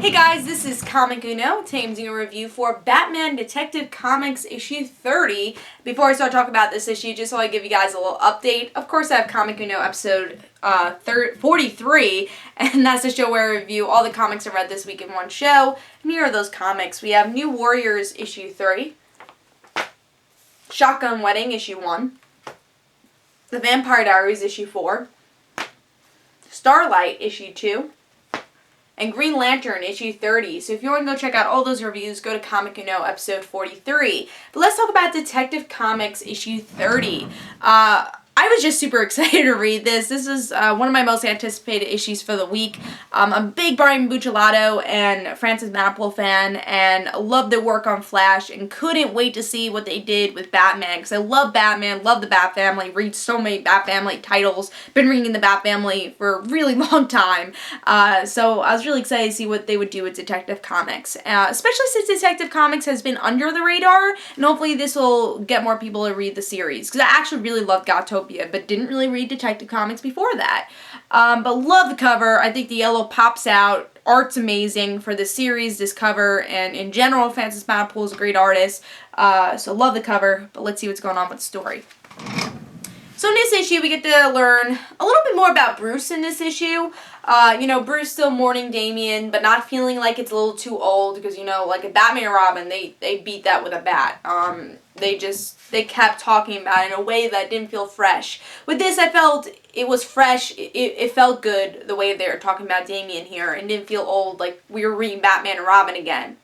Hey guys, this is Comic Uno. Today I'm doing a review for Batman Detective Comics issue 30. Before I start talking about this issue, just so I give you guys a little update, of course I have Comic Uno episode 43, and that's the show where I review all the comics I read this week in one show. And here are those comics. We have New Warriors issue 3, Shotgun Wedding issue 1, The Vampire Diaries issue 4, Starlight issue 2, and Green Lantern issue 30. So if you want to go check out all those reviews, go to Comic Uno episode 43. But let's talk about Detective Comics issue 30. I was just super excited to read this. This is one of my most anticipated issues for the week. I'm a big Brian Buccellato and Francis Manapul fan, and loved their work on Flash, and couldn't wait to see what they did with Batman, because I love Batman, love the Bat Family, read so many Bat Family titles, been reading the Bat Family for a really long time, so I was really excited to see what they would do with Detective Comics, especially since Detective Comics has been under the radar, and hopefully this will get more people to read the series, because I actually really loved Gotopia, but didn't really read Detective Comics before that. But love the cover. I think the yellow pops out. Art's amazing for this series, this cover, and in general, Francis Manapul is a great artist. So love the cover, but let's see what's going on with the story. So in this issue, we get to learn a little bit more about Bruce in this issue. Bruce still mourning Damian, but not feeling like it's a little too old, because, like a Batman and Robin, they beat that with a bat. They kept talking about it in a way that didn't feel fresh. With this, I felt it was fresh. It felt good the way they were talking about Damian here, and didn't feel old, like we were reading Batman and Robin again.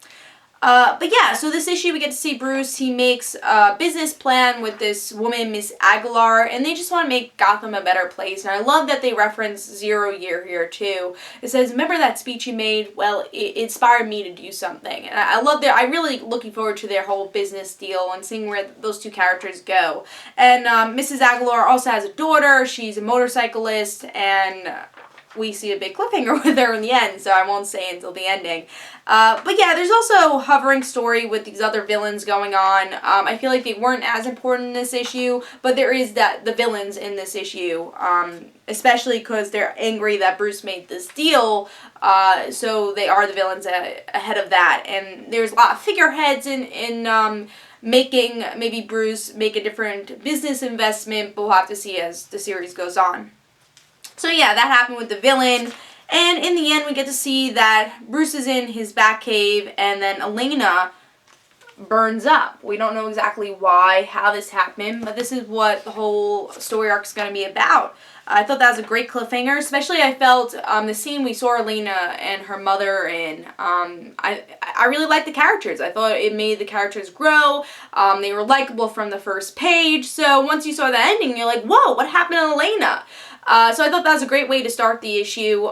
But yeah, so this issue we get to see Bruce. He makes a business plan with this woman, Miss Aguilar, and they just want to make Gotham a better place. And I love that they reference 0 Year here too. It says, remember that speech you made? Well, it inspired me to do something. And I love that. I'm really looking forward to their whole business deal and seeing where those two characters go. And Mrs. Aguilar also has a daughter. She's a motorcyclist, and we see a big cliffhanger with her in the end, so I won't say until the ending. But yeah, there's also a hovering story with these other villains going on. I feel like they weren't as important in this issue, but there is the villains in this issue, especially because they're angry that Bruce made this deal, so they are the villains ahead of that. And there's a lot of figureheads in making maybe Bruce make a different business investment, but we'll have to see as the series goes on. So yeah, that happened with the villain, and in the end we get to see that Bruce is in his Batcave, and then Elena burns up. We don't know exactly why, how this happened, but this is what the whole story arc is going to be about. I thought that was a great cliffhanger, especially I felt the scene we saw Elena and her mother in. I really liked the characters. I thought it made the characters grow. They were likable from the first page, so once you saw the ending, you're like, whoa, what happened to Elena? So I thought that was a great way to start the issue.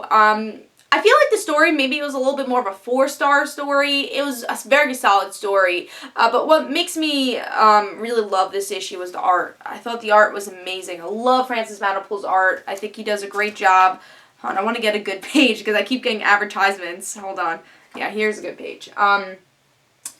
I feel like the story, maybe it was a little bit more of a 4-star story. It was a very solid story. But what makes me really love this issue was the art. I thought the art was amazing. I love Francis Manapul's art. I think he does a great job. Hold on, I want to get a good page because I keep getting advertisements. Hold on. Yeah, here's a good page.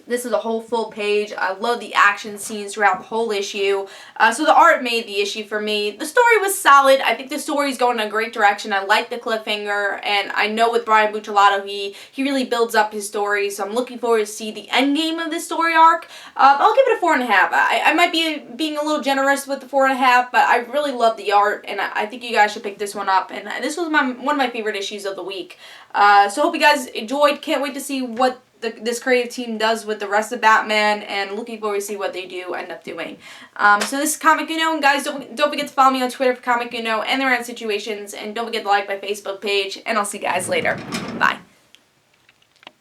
This is a whole full page. I love the action scenes throughout the whole issue. So the art made the issue for me. The story was solid. I think the story is going in a great direction. I like the cliffhanger, and I know with Brian Buccellato, he really builds up his story, so I'm looking forward to see the end game of this story arc. I'll give it a 4.5. I might be being a little generous with the 4.5, but I really love the art, and I think you guys should pick this one up. And this was one of my favorite issues of the week. So hope you guys enjoyed. Can't wait to see what this creative team does with the rest of Batman, and looking forward to see what they do end up doing. So this is Comic Uno, and guys, don't forget to follow me on Twitter for Comic Uno and the Random Situations, and don't forget to like my Facebook page, and I'll see you guys later. Bye.